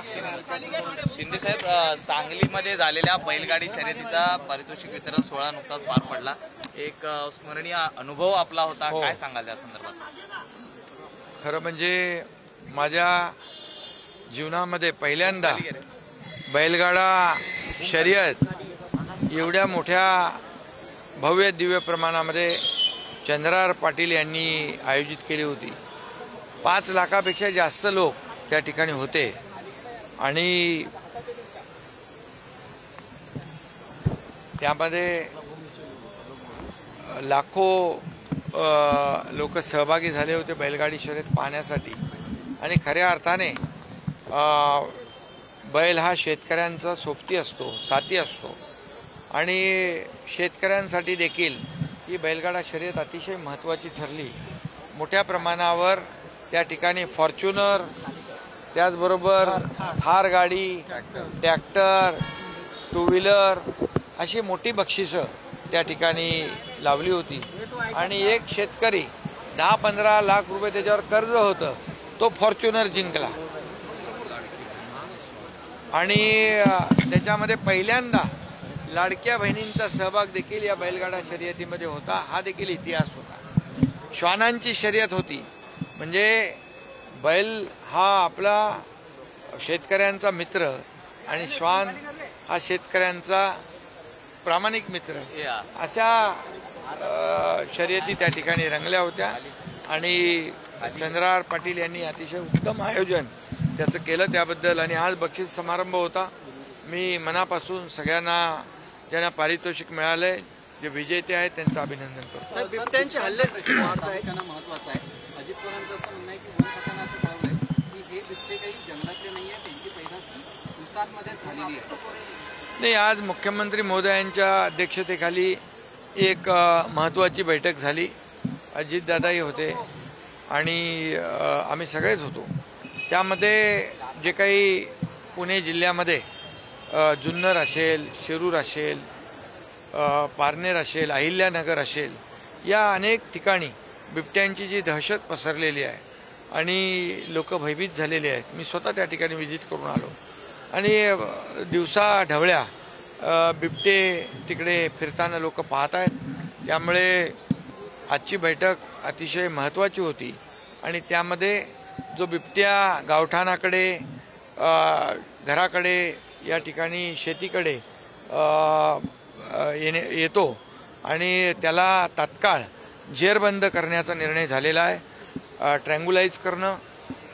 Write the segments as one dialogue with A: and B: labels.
A: शिंदे साहेब, सांगलीमध्ये झालेल्या बैलगाडी शर्यतीचा पारितोषिक वितरण सोहळा नुकताच पार पडला. एक स्मरणीय अनुभव आपला होता. काय सांगाल त्या संदर्भात?
B: खरं म्हणजे माझ्या जीवनामध्ये पहिल्यांदा बैलगाडा शर्यत एवढ्या मोठ्या भव्य दिव्य प्रमाणामध्ये चंद्रार पाटील यांनी आयोजित केली होती. 5 लाखापेक्षा जास्त लोक त्या ठिकाणी होते आणि त्यामध्ये लाखो लोक सहभागी झाले होते बैलगाडी शर्यत पाहण्यासाठी. आणि खऱ्या अर्थाने बैल हा शेतकऱ्यांचा सोबती असतो, साथी असतो आणि शेतकऱ्यांसाठी देखील ही बैलगाडा शर्यत अतिशय महत्त्वाची ठरली. मोठ्या प्रमाणावर त्या ठिकाणी फॉर्च्युनर, त्याचबरोबर थार गाडी, ट्रॅक्टर, 2 व्हीलर अशी मोठी बक्षिसं त्या ठिकाणी लावली होती. आणि एक शेतकरी 10-15 लाख रुपये त्याच्यावर कर्ज होतं, तो फॉर्च्युनर जिंकला. आणि त्याच्यामध्ये पहिल्यांदा लाडक्या बहिणींचा सहभाग देखील या बैलगाडा शर्यतीमध्ये होता. हा देखील इतिहास होता. श्वानांची शर्यत होती. म्हणजे बैल हा आपला शेतकऱ्यांचा मित्र आणि श्वान हा शेतकऱ्यांचा प्रामाणिक मित्र, अशा शर्यती त्या ठिकाणी रंगल्या होत्या. आणि चंद्रार पाटील यांनी अतिशय उत्तम आयोजन त्याचं केलं त्याबद्दल. आणि आज बक्षीस समारंभ होता. मी मनापासून सगळ्यांना ज्यांना पारितोषिक मिळालंय, जे विजेते आहेत, त्यांचं अभिनंदन करतो.
C: बिबट्यांचे हल्ले महत्वाचं आहे. अजित पवारांचं असं म्हणणं आहे की वन खात्यानं असं ठरवलंय की हे बिबटे काही जंगलातले नाही आहे, त्यांची पैदास ही उसांमध्ये झालेली आहे.
B: नाही, आज मुख्यमंत्री महोदयांच्या अध्यक्षतेखाली एक महत्त्वाची बैठक झाली. अजितदादाही होते आणि आम्ही सगळेच होतो. त्यामध्ये जे काही पुणे जिल्ह्यामध्ये जुन्नर असेल, शिरूर असेल, पारनेर असेल, अहिल्यानगर असेल, या अनेक ठिकाणी बिबट्यांची जी दहशत पसरलेली आहे आणि लोक भयभीत झालेले आहेत. मी स्वतः त्या ठिकाणी व्हिजिट करून आलो. आणि दिवसा ढवळ्या बिबटे तिकडे फिरताना लोक पाहत आहेत. त्यामुळे आजची बैठक अतिशय महत्त्वाची होती. आणि त्यामध्ये जो बिबट्या गावठाणाकडे, घराकडे, या ठिकाणी शेतीकडे येतो आणि त्याला तात्काळ जेरबंद करण्याचा निर्णय झालेला आहे. ट्रँग्युलाइज करणं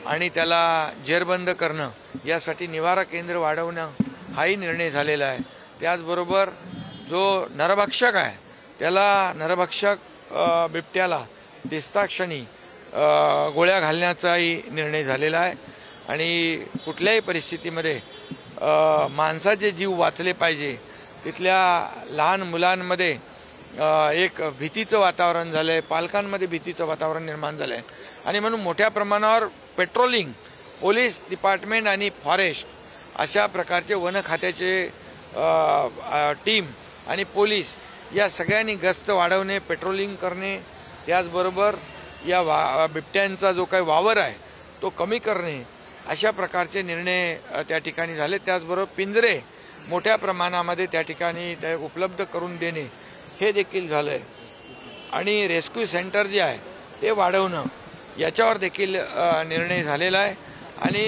B: आणि त्याला जेरबंद करणं, यासाठी निवारा केंद्र वाढवणं हाही निर्णय झालेला आहे. त्याचबरोबर जो नरभक्षक आहे त्याला, नरभक्षक बिबट्याला दिसताक्षणी गोळ्या घालण्याचाही निर्णय झालेला आहे. आणि कुठल्याही परिस्थितीमध्ये माणसाचे जीव वाचले पाहिजे. तिथल्या लहान मुलांमध्ये एक भीतीचं वातावरण झालं आहे, पालकांमध्ये भीतीचं वातावरण निर्माण झालं आहे. आणि म्हणून मोठ्या प्रमाणावर पेट्रोलिंग, पोलीस डिपार्टमेंट आणि फॉरेस्ट अशा प्रकारचे वन खात्याचे टीम आणि पोलीस या सगळ्यांनी गस्त वाढवणे, पेट्रोलिंग करणे, त्याचबरोबर या बिबट्यांचा जो काही वावर आहे तो कमी करणे, अशा प्रकारचे निर्णय त्या ठिकाणी झाले. त्याचबरोबर पिंजरे मोठ्या प्रमाणामध्ये त्या ठिकाणी उपलब्ध करून देणे हे देखील झालं आहे. आणि रेस्क्यू सेंटर जे आहे ते वाढवणं, याच्यावर देखील निर्णय झालेला आहे. आणि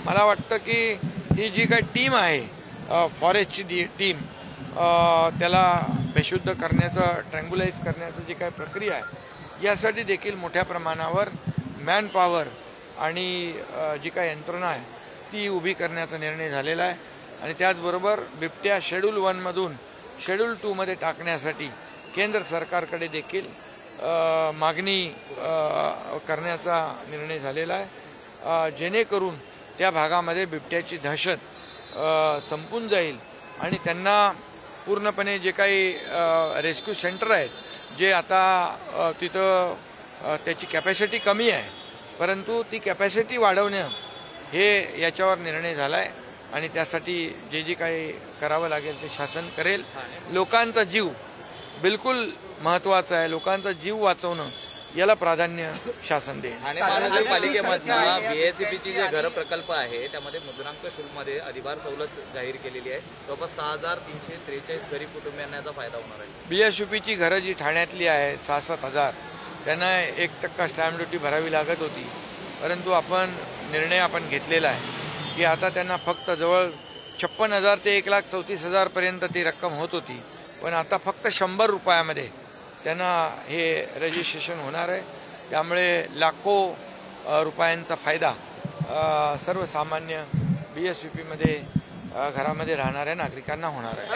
B: मला वाटतं की ही जी काही टीम आहे फॉरेस्टची टीम, त्याला बेशुद्ध करण्याचं, ट्रँग्युलाइज करण्याचं जी काही प्रक्रिया आहे, यासाठी देखील मोठ्या प्रमाणावर मॅन पॉवर आणि जी काही यंत्रणा आहे ती उभी करण्याचा निर्णय झालेला आहे. आणि त्याचबरोबर बिबट्या शेड्यूल 1मधून शेड्यूल 2मध्ये टाकण्यासाठी केंद्र सरकारकडे देखील मागणी करण्याचा निर्णय झालेला आहे. जेणेकरून त्या भागामध्ये बिबट्याची दहशत संपून जाईल आणि त्यांना पूर्णपणे जे काही रेस्क्यू सेंटर आहेत, जे आता तिथं त्याची कॅपॅसिटी कमी आहे, परंतु ती कॅपॅसिटी वाढवणं हे याच्यावर निर्णय झाला आहे. आणि त्यासाठी जे जे काही करावं लागेल ते शासन करेल. लोकांचा जीव बिलकुल महत्त्वाचा आहे. लोकांचा जीव वाचवणं याला प्राधान्य शासन देईल.
A: ठाणे महानगरपालिकेमधनं BSEPची जे घर प्रकल्प आहे त्यामध्ये मुद्रांक शुल्कमध्ये अधिभार सवलत जाहीर केलेली आहे. जवळपास 6,343 गरीब कुटुंबियांना याचा फायदा होणार आहे.
B: BSEPची घरं जी ठाण्यातली आहेत 6-7 हजार, त्यांना 1% स्टॅम्प ड्युटी भरावी लागत होती. परंतु निर्णय घेतलेला आहे की आता त्यांना फक्त जवळ 56,000 ते 1,34,000 पर्यंत ती रक्कम होत होती, पण आता फक्त 100 रुपयामध्ये त्यांना हे रजिस्ट्रेशन होणार आहे. त्यामुळे लाखो रुपयांचा फायदा सर्वसामान्य BSEPमध्ये घरामध्ये राहणाऱ्या नागरिकांना होणार आहे.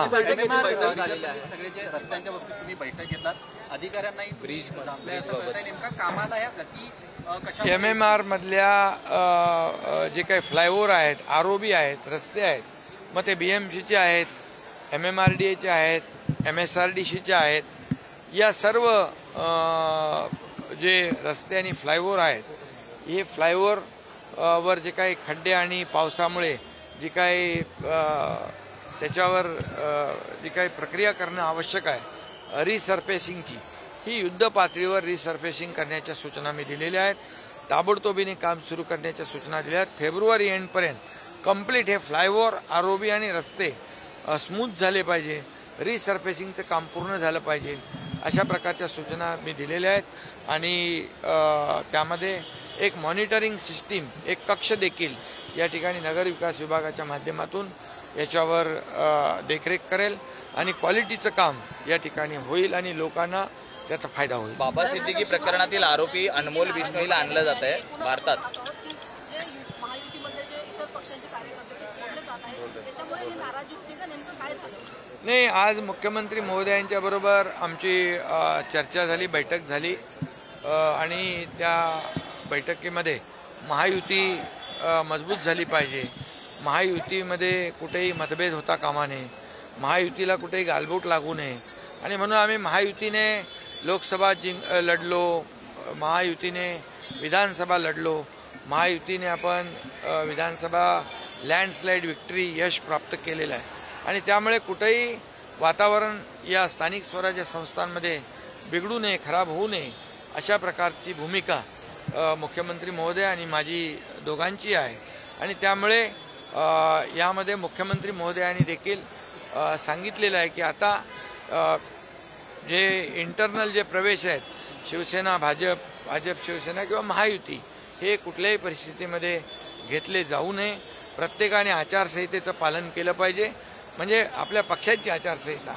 C: सगळे जे रस्त्यांच्या बाबतीत तुम्ही बैठक घेतलात, अधिकाऱ्यांनाही ब्रिज नेमका कामाला या गती कशा
B: MMR मधल्या जे काही फ्लायओव्हर आहेत, ROB आहेत, रस्ते आहेत, मग ते BMCचे आहेत, MMRDAचे आहेत, MSRDCचे आहेत, या सर्व जे रस्ते आणि फ्लायओव्हर आहेत, हे फ्लायओव्हर वर जे काही खड्डे आणि पावसामुळे जी काही त्याच्यावर जी काही प्रक्रिया करणं आवश्यक आहे रिसर्फेसिंगची, ही युद्ध पातळीवर रिसर्फेसिंग करण्याच्या सूचना मी दिलेल्या आहेत. ताबडतोबीने काम सुरू करण्याच्या सूचना दिल्या आहेत. फेब्रुवारी एंडपर्यंत कंप्लीट हे फ्लायओव्हर, ROB आणि रस्ते स्मूथ झाले पाहिजे, रिसर्फेसिंगचं काम पूर्ण झालं पाहिजे, अशा प्रकारच्या सूचना मी दिलेल्या आहेत. आणि त्यामध्ये एक मॉनिटरिंग सिस्टीम, एक कक्ष देखील या ठिकाणी नगर विकास विभागाच्या माध्यमातून याच्यावर देखरेख करेल आणि क्वालिटीचं काम या ठिकाणी होईल आणि लोकांना त्याचा फायदा होईल.
A: बाबा सिद्दीकी प्रकरणातील आरोपी अनमोल बिश्नोईला आणलं जात आहे भारतात.
B: नाही, आज मुख्यमंत्री महोदयांच्या बरोबर आमची चर्चा झाली, बैठक झाली आणि त्या बैठकीमध्ये महायुती मजबूत झाली पाहिजे. महायुतीमध्ये कुठेही मतभेद होता कामा नये, महायुतीला कुठेही गालबोट लागू नये आणि म्हणून आम्ही महायुतीने लोकसभा लढलो, महायुतीने विधानसभा लढलो, महायुतीने विधानसभा लँडस्लाईड विक्ट्री यश प्राप्त केलेलं आहे. आणि त्यामुळे कुठेही वातावरण या स्थानिक स्वराज्य संस्थांमध्ये बिघडू नये, खराब होऊ नये, अशा प्रकारची भूमिका मुख्यमंत्री महोदय आणि माझी दोघांची आहे. आणि त्यामुळे यामध्ये मुख्यमंत्री महोदयांनी देखील सांगितलेलं आहे की आता जे इंटरनल जे प्रवेश आहेत, शिवसेना भाजप, भाजप शिवसेना किंवा महायुती, हे कुठल्याही परिस्थितीमध्ये घेतले जाऊ नये. प्रत्येकाने आचारसंहितेचं पालन केलं पाहिजे, म्हणजे आपल्या पक्षाची आचारसंहिता.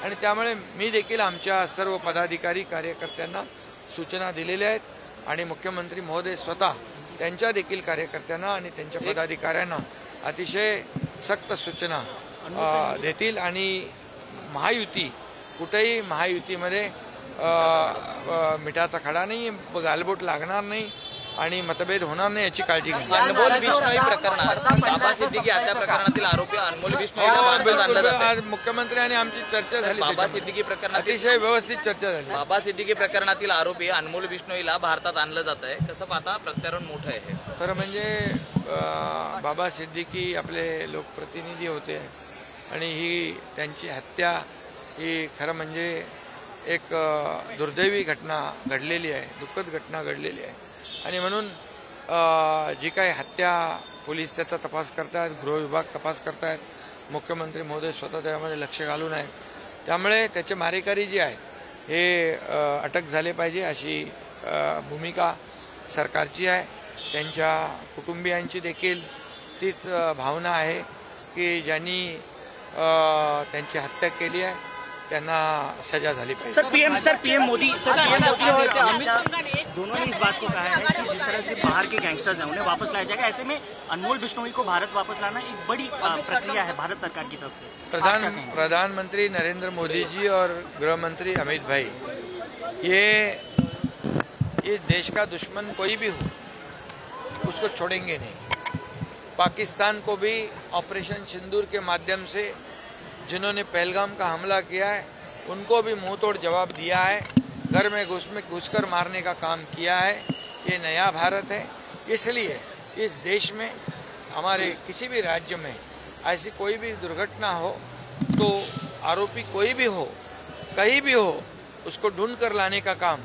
B: आणि त्यामुळे मी देखील आमच्या सर्व पदाधिकारी कार्यकर्त्यांना सूचना दिलेल्या आहेत आणि मुख्यमंत्री महोदय स्वतः त्यांच्या देखील कार्यकर्त्यांना आणि त्यांच्या पदाधिकाऱ्यांना अतिशय सक्त सूचना देतील. आणि महायुती कुठेही महायुतीमध्ये मिठाचा खडा नाही, गालबोट लागणार नाही आणि मतभेद होणार नाही याची काळजी घ्या.
A: अनमोल बिश्नोई प्रकरणात बाबा सिद्दीकी हत्या प्रकरणातील आरोपी अनमोल बिश्नोईला भारतात आणलं जात आहे.
B: आज मुख्यमंत्री आणि आमची चर्चा झाली,
A: बाबा सिद्दीकी प्रकरणातील
B: अतिशय व्यवस्थित चर्चा झाली.
A: बाबा सिद्दीकी प्रकरणातील आरोपी अनमोल बिश्नोईला भारतात आणलं जात आहे. कसं पाहता प्रत्यारोप मोठं आहे.
B: खरं म्हणजे बाबा सिद्दीकी आपले लोकप्रतिनिधी होते आणि ही त्यांची हत्या ही खरं म्हणजे एक दुर्दैवी घटना घडलेली आहे, दुःखद घटना घडलेली आहे. आणि म्हणून जी काही हत्या, पोलीस त्याचा तपास करतात, गृह विभाग तपास करतायत, मुख्यमंत्री महोदय स्वतः त्यामध्ये लक्ष घालून आहेत. त्यामुळे त्याचे मारेकरी जे आहेत हे अटक झाले पाहिजे अशी भूमिका सरकारची आहे. त्यांच्या कुटुंबियांची देखील तीच भावना आहे की ज्यांनी त्यांची हत्या केली आहे त्यांना सजा झाली पाहिजे.
D: सर पीएम मोदी दोनों ने इस बात को कहा है कि जिस तरह से बाहर के गैंगस्टर्स हैं उन्हें वापस लाया जाएगा. ऐसे में अनमोल बिश्नोई को भारत वापस लाना एक बड़ी प्रक्रिया है भारत सरकार की तरफ से.
B: प्रधानमंत्री नरेंद्र मोदी जी और गृह मंत्री अमित भाई, ये देश का दुश्मन कोई भी हो उसको छोड़ेंगे नहीं. पाकिस्तान को भी ऑपरेशन सिंदूर के माध्यम से जिन्होंने पहलगाम का हमला किया है उनको भी मुंह तोड़ जवाब दिया है, घर में घुसकर मारने का काम किया है. ये नया भारत है, इसलिए इस देश में हमारे किसी भी राज्य में ऐसी कोई भी दुर्घटना हो तो आरोपी कोई भी हो कहीं भी हो उसको ढूंढ कर लाने का काम